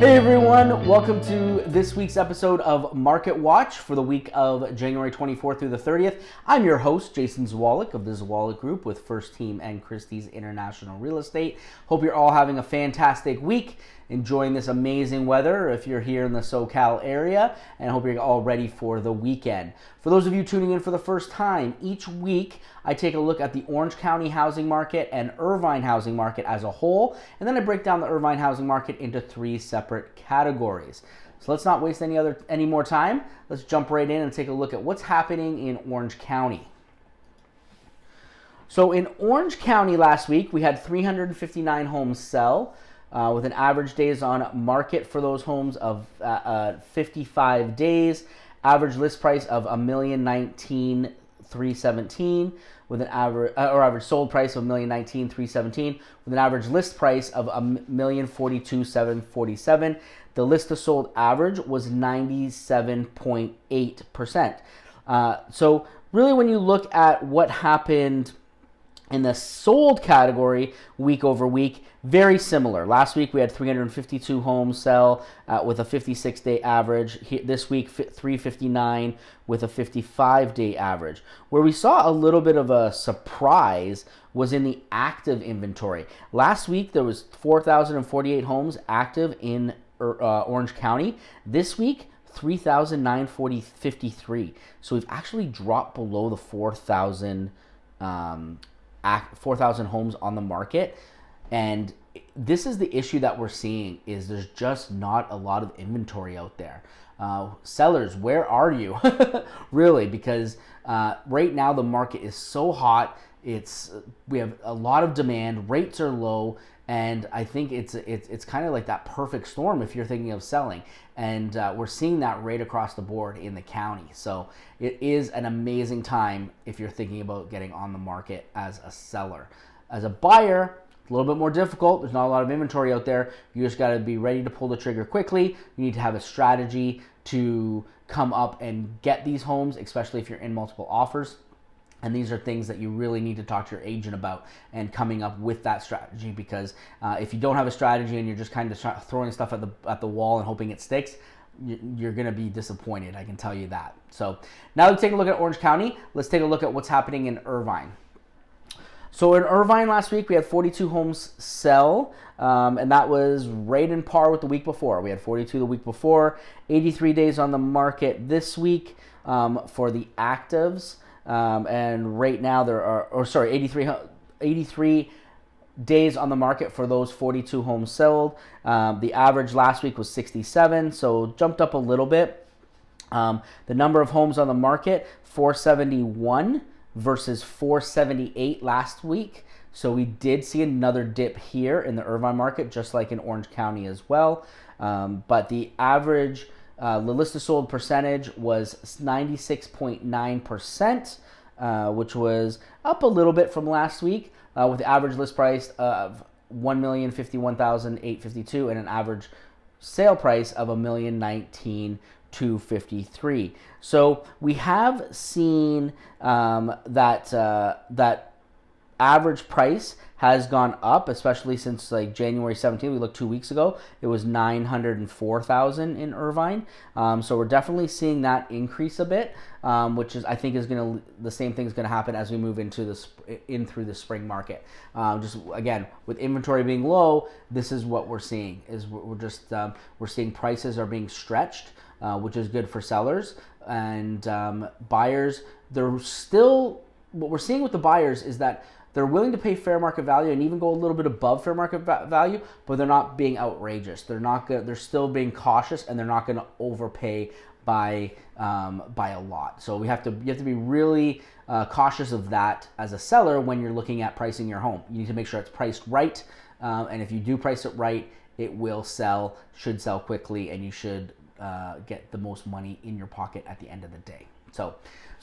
Hey everyone, welcome to this week's episode of Market Watch for the week of January 24th through the 30th. I'm your host, Jason Zwolak of the Zwolak Group with First Team and Christie's International Real Estate. Hope you're all having a fantastic week, enjoying this amazing weather if you're here in the SoCal area, and I hope you're all ready for the weekend. For those of you tuning in for the first time, each week I take a look at the Orange County housing market and Irvine housing market as a whole, and then I break down the Irvine housing market into three separate categories. So let's not waste any more time. Let's jump right in and take a look at what's happening in Orange County. So in Orange County last week, we had 359 homes sell with an average days on market for those homes of 55 days. Average list price of $1,019,317 with an average sold price of $1,019,317 with an average list price of $1,042,747. The list to sold average was 97.8%. So really, when you look at what happened in the sold category week over week, very similar. Last week we had 352 homes sell with a 56-day average. This week 359 with a 55-day average. Where we saw a little bit of a surprise was in the active inventory. Last week there was 4,048 homes active in Orange County. This week 3,953. So we've actually dropped below the 4,000 homes on the market, and this is the issue that we're seeing is there's just not a lot of inventory out there. Sellers, where are you? Really, because right now the market is so hot. We have a lot of demand, rates are low, and I think it's kind of like that perfect storm if you're thinking of selling. And we're seeing that right across the board in the county. So it is an amazing time if you're thinking about getting on the market as a seller. As a buyer, a little bit more difficult. There's not a lot of inventory out there. You just got to be ready to pull the trigger quickly. You need to have a strategy to come up and get these homes, especially if you're in multiple offers. And these are things that you really need to talk to your agent about and coming up with that strategy, because if you don't have a strategy and you're just kind of throwing stuff at the wall and hoping it sticks, you're going to be disappointed, I can tell you that. So now let's take a look at Orange County. Let's take a look at what's happening in Irvine. So in Irvine last week, we had 42 homes sell, and that was right in par with the week before. We had 42 the week before, 83 days on the market this week for the actives. And right now there are, 83 days on the market for those 42 homes sold. The average last week was 67, so jumped up a little bit. The number of homes on the market, 471 versus 478 last week. So we did see another dip here in the Irvine market, just like in Orange County as well. But the average the list of sold percentage was 96.9%, which was up a little bit from last week, with the average list price of $1,051,852 and an average sale price of $1,019,253. So we have seen that average price has gone up, especially since like January 17th. We looked 2 weeks ago, it was $904,000 in Irvine. So we're definitely seeing that increase a bit, which is, I think, the same thing is going to happen as we move into through the spring market. Just again, with inventory being low, this is what we're seeing. We're seeing prices are being stretched, which is good for sellers and buyers. What we're seeing with the buyers is that they're willing to pay fair market value and even go a little bit above fair market value, but they're not being outrageous. They're still being cautious, and they're not going to overpay by a lot. So you have to be really cautious of that as a seller when you're looking at pricing your home. You need to make sure it's priced right, and if you do price it right, it will should sell quickly, and you should get the most money in your pocket at the end of the day. So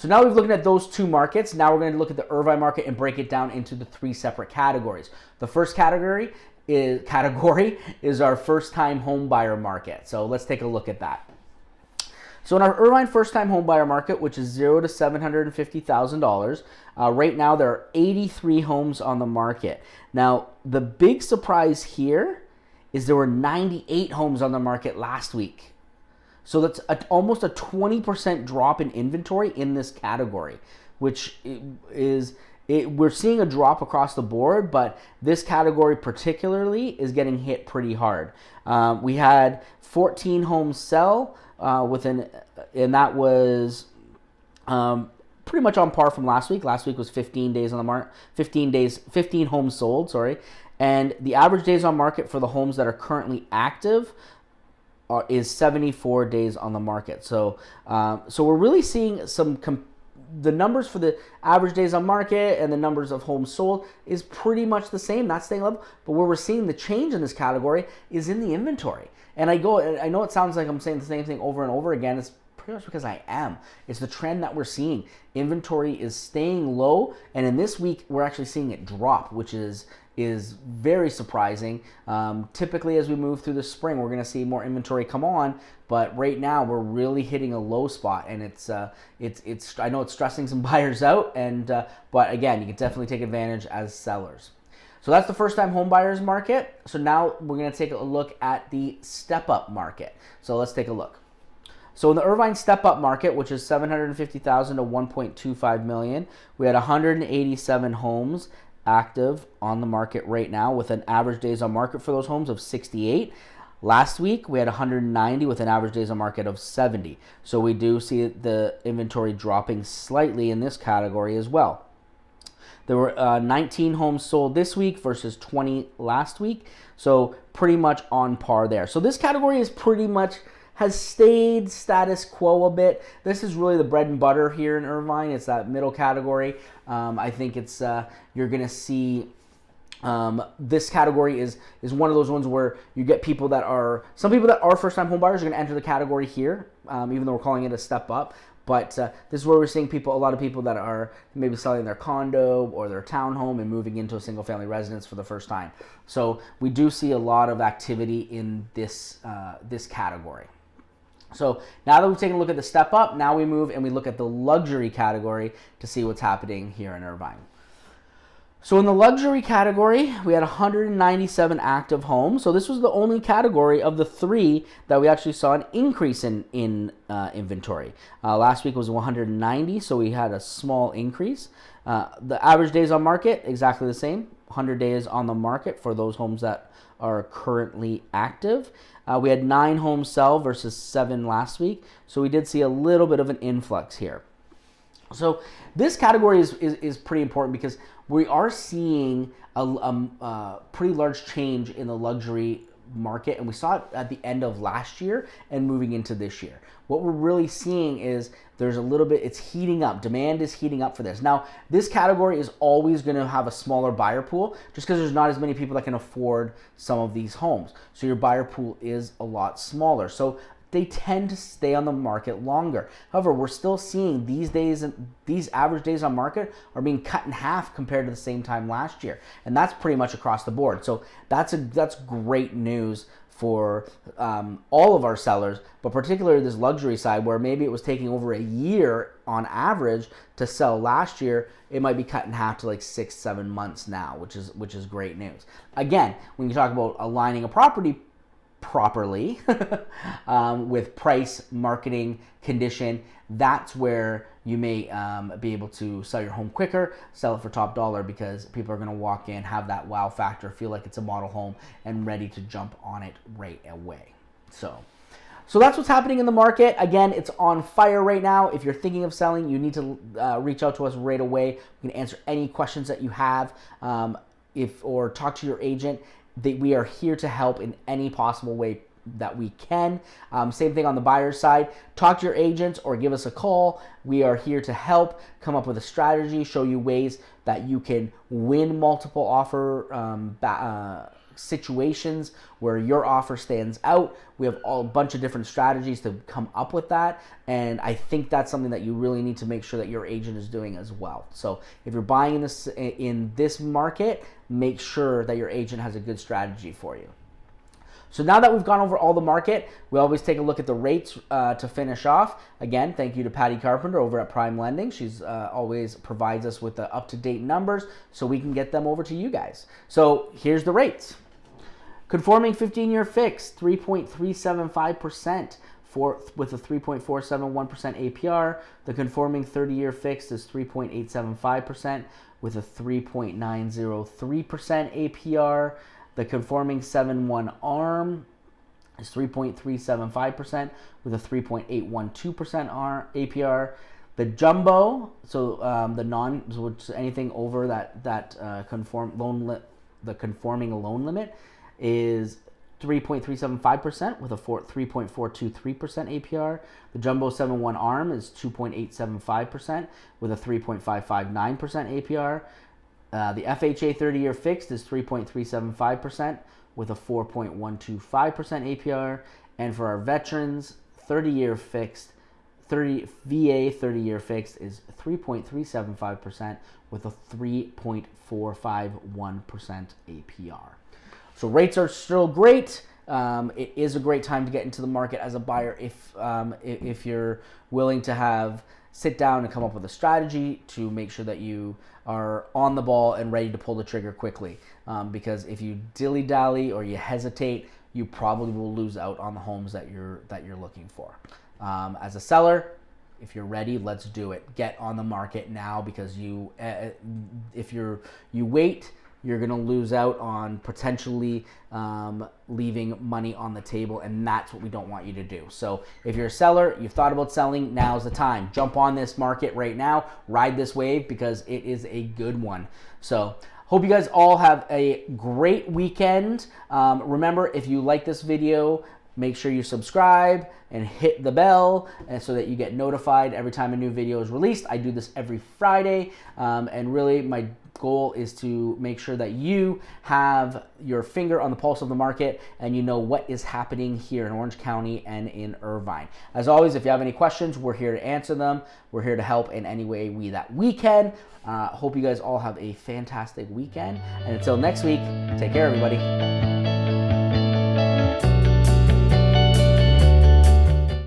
now we've looked at those two markets. Now we're going to look at the Irvine market and break it down into the three separate categories. The first category is our first-time home buyer market. So let's take a look at that. So in our Irvine first-time home buyer market, which is $0 to $750,000, right now there are 83 homes on the market. Now, the big surprise here is there were 98 homes on the market last week. So that's almost a 20% drop in inventory in this category, which is, we're seeing a drop across the board, but this category particularly is getting hit pretty hard. We had 14 homes sell and that was pretty much on par from last week. Last week was 15 days on the market, 15 homes sold, sorry. And the average days on market for the homes that are currently active is 74 days on the market. So we're really seeing the numbers for the average days on market and the numbers of homes sold is pretty much the same, not staying level. But where we're seeing the change in this category is in the inventory. And I know it sounds like I'm saying the same thing over and over again. It's pretty much because I am. It's the trend that we're seeing. Inventory is staying low, and in this week we're actually seeing it drop, which is very surprising. Typically, as we move through the spring, we're going to see more inventory come on, but right now we're really hitting a low spot, and it's I know it's stressing some buyers out, but again, you can definitely take advantage as sellers. So that's the first-time home buyers market. So now we're going to take a look at the step-up market. So let's take a look. So in the Irvine step-up market, which is $750,000 to $1.25 million, we had 187 homes active on the market right now, with an average days on market for those homes of 68. Last week we had 190 with an average days on market of 70. So we do see the inventory dropping slightly in this category as well. There were 19 homes sold this week versus 20 last week, so pretty much on par there. So this category is pretty much has stayed status quo a bit. This is really the bread and butter here in Irvine. It's that middle category. I think it's you're going to see this category is one of those ones where you get some people that are first-time home buyers are going to enter the category here, even though we're calling it a step up. But this is where we're seeing a lot of people that are maybe selling their condo or their townhome and moving into a single-family residence for the first time. So we do see a lot of activity in this category. So now that we've taken a look at the step up, now we move and we look at the luxury category to see what's happening here in Irvine. So in the luxury category, we had 197 active homes. So this was the only category of the three that we actually saw an increase in inventory. Last week was 190, so we had a small increase. The average days on market, exactly the same, 100 days on the market for those homes that are currently active. We had 9 homes sell versus 7 last week, so we did see a little bit of an influx here. So this category is pretty important because we are seeing a pretty large change in the luxury market, and we saw it at the end of last year and moving into this year. What we're really seeing is there's a little bit, it's heating up. Demand is heating up for this. Now, this category is always going to have a smaller buyer pool just because there's not as many people that can afford some of these homes. So your buyer pool is a lot smaller. So they tend to stay on the market longer. However, we're still seeing these average days on market are being cut in half compared to the same time last year. And that's pretty much across the board. So that's great news for all of our sellers, but particularly this luxury side where maybe it was taking over a year on average to sell last year, it might be cut in half to like 6-7 months now, which is great news. Again, when you talk about aligning a property properly with price, marketing, condition, that's where you may be able to sell your home quicker, sell it for top dollar, because people are going to walk in, have that wow factor, feel like it's a model home, and ready to jump on it right away. So that's what's happening in the market. Again, it's on fire right now. If you're thinking of selling, you need to reach out to us right away. We can answer any questions that you have, or talk to your agent. We are here to help in any possible way that we can. Same thing on the buyer's side. Talk to your agents or give us a call. We are here to help come up with a strategy, show you ways that you can win multiple offer situations where your offer stands out. We have a bunch of different strategies to come up with that, and I think that's something that you really need to make sure that your agent is doing as well. So if you're buying in this market, make sure that your agent has a good strategy for you. So now that we've gone over all the market, we always take a look at the rates to finish off. Again, thank you to Patty Carpenter over at Prime Lending. She's always provides us with the up-to-date numbers so we can get them over to you guys. So here's the rates. Conforming 15-year fixed, 3.375% with a 3.471% APR. The conforming 30-year fixed is 3.875% with a 3.903% APR. The conforming 7/1 ARM is 3.375% with a 3.812% APR. The jumbo, so which anything over the conforming loan limit, is 3.375% with a 3.423% APR. The jumbo 7/1 ARM is 2.875% with a 3.559% APR. The FHA 30-year fixed is 3.375% with a 4.125% APR. And for our veterans, 30-year fixed, VA 30-year fixed is 3.375% with a 3.451% APR. So rates are still great. It is a great time to get into the market as a buyer if you're willing to sit down and come up with a strategy to make sure that you are on the ball and ready to pull the trigger quickly. Because if you dilly-dally or you hesitate, you probably will lose out on the homes that you're looking for. As a seller, if you're ready, let's do it. Get on the market now, because if you wait, you're going to lose out on potentially leaving money on the table, and that's what we don't want you to do. So if you're a seller, you've thought about selling, now's the time. Jump on this market right now. Ride this wave, because it is a good one. So hope you guys all have a great weekend. Remember, if you like this video, make sure you subscribe and hit the bell so that you get notified every time a new video is released. I do this every Friday, and really my goal is to make sure that you have your finger on the pulse of the market and you know what is happening here in Orange County and in Irvine. As always, if you have any questions, we're here to answer them. We're here to help in any way that we can. Hope you guys all have a fantastic weekend. And until next week, take care, everybody.